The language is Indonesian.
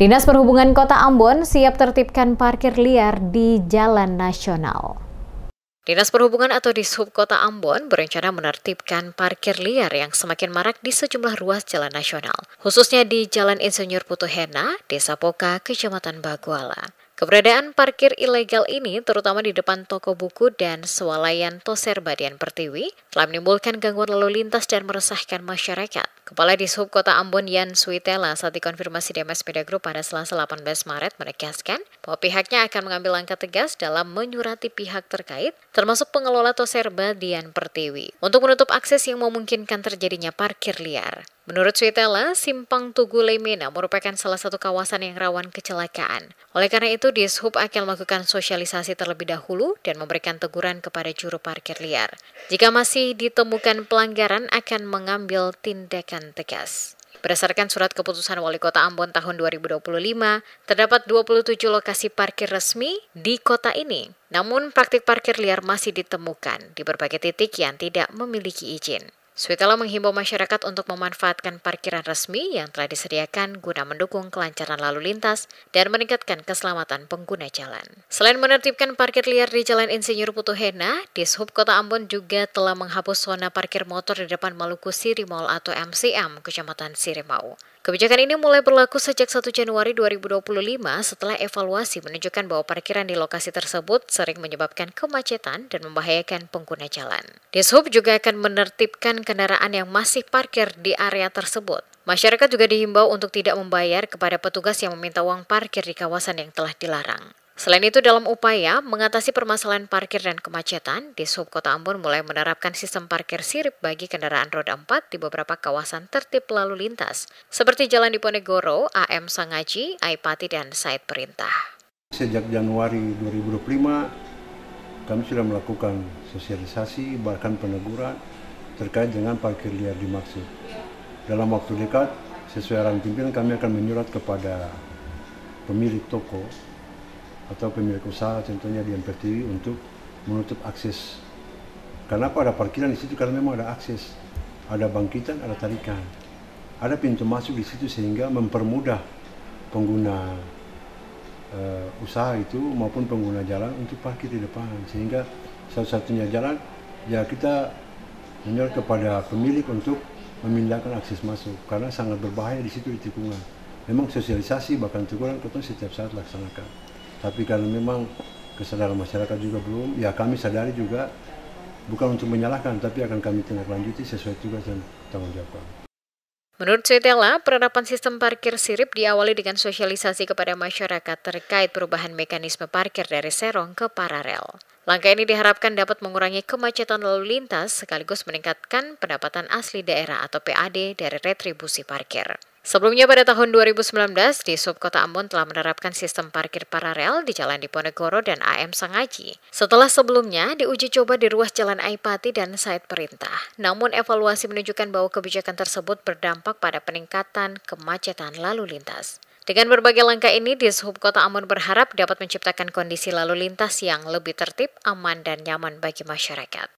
Dinas Perhubungan Kota Ambon siap tertibkan parkir liar di Jalan Nasional. Dinas Perhubungan atau Dishub Kota Ambon berencana menertibkan parkir liar yang semakin marak di sejumlah ruas jalan nasional, khususnya di Jalan Insinyur Putuhena, Desa Poka, Kecamatan Baguala. Keberadaan parkir ilegal ini, terutama di depan toko buku dan swalayan Toser Badian Pertiwi, telah menimbulkan gangguan lalu lintas dan meresahkan masyarakat. Kepala Dishub Kota Ambon Yan Suitela saat dikonfirmasi DMS Media Group pada Selasa 18 Maret menegaskan bahwa pihaknya akan mengambil langkah tegas dalam menyurati pihak terkait, termasuk pengelola Toser Badian Pertiwi, untuk menutup akses yang memungkinkan terjadinya parkir liar. Menurut Suitela, Simpang Tugu Lemena merupakan salah satu kawasan yang rawan kecelakaan. Oleh karena itu, Dishub akan melakukan sosialisasi terlebih dahulu dan memberikan teguran kepada juru parkir liar. Jika masih ditemukan pelanggaran, akan mengambil tindakan tegas. Berdasarkan surat keputusan Wali Kota Ambon tahun 2025, terdapat 27 lokasi parkir resmi di kota ini. Namun, praktik parkir liar masih ditemukan di berbagai titik yang tidak memiliki izin. Suitela menghimbau masyarakat untuk memanfaatkan parkiran resmi yang telah disediakan guna mendukung kelancaran lalu lintas dan meningkatkan keselamatan pengguna jalan. Selain menertibkan parkir liar di Jalan Insinyur Putuhena, Dishub Kota Ambon juga telah menghapus zona parkir motor di depan Maluku City Mall atau MCM, Kecamatan Sirimau. Kebijakan ini mulai berlaku sejak 1 Januari 2025 setelah evaluasi menunjukkan bahwa parkiran di lokasi tersebut sering menyebabkan kemacetan dan membahayakan pengguna jalan. Dishub juga akan menertibkan kendaraan yang masih parkir di area tersebut. Masyarakat juga dihimbau untuk tidak membayar kepada petugas yang meminta uang parkir di kawasan yang telah dilarang. Selain itu, dalam upaya mengatasi permasalahan parkir dan kemacetan, Dishub Kota Ambon mulai menerapkan sistem parkir sirip bagi kendaraan roda 4 di beberapa kawasan tertib lalu lintas, seperti Jalan Diponegoro, AM Sangaji, Aipati, dan Said Perintah. Sejak Januari 2025, kami sudah melakukan sosialisasi, bahkan peneguran terkait dengan parkir liar dimaksud. Dalam waktu dekat, sesuai arahan pimpinan, kami akan menyurat kepada pemilik toko atau pemilik usaha, contohnya di Pertiwi, untuk menutup akses. Kenapa ada parkiran di situ? Karena memang ada akses, ada bangkitan, ada tarikan, ada pintu masuk di situ sehingga mempermudah pengguna usaha itu maupun pengguna jalan untuk parkir di depan. Sehingga satu-satunya jalan, ya kita menyurat kepada pemilik untuk memindahkan akses masuk, karena sangat berbahaya di situ di tikungan. Memang sosialisasi bahkan teguran kita setiap saat laksanakan. Tapi kalau memang kesadaran masyarakat juga belum, ya kami sadari juga, bukan untuk menyalahkan, tapi akan kami tindak lanjuti sesuai tugas dan tanggung jawab kami. Menurut Suitela, penerapan sistem parkir sirip diawali dengan sosialisasi kepada masyarakat terkait perubahan mekanisme parkir dari serong ke paralel. Langkah ini diharapkan dapat mengurangi kemacetan lalu lintas sekaligus meningkatkan pendapatan asli daerah atau PAD dari retribusi parkir. Sebelumnya pada tahun 2019, Dishub Kota Ambon telah menerapkan sistem parkir paralel di Jalan Diponegoro dan AM Sangaji. Setelah sebelumnya diuji coba di ruas Jalan Aipati dan Said Perintah. Namun evaluasi menunjukkan bahwa kebijakan tersebut berdampak pada peningkatan kemacetan lalu lintas. Dengan berbagai langkah ini, Dishub Kota Ambon berharap dapat menciptakan kondisi lalu lintas yang lebih tertib, aman, dan nyaman bagi masyarakat.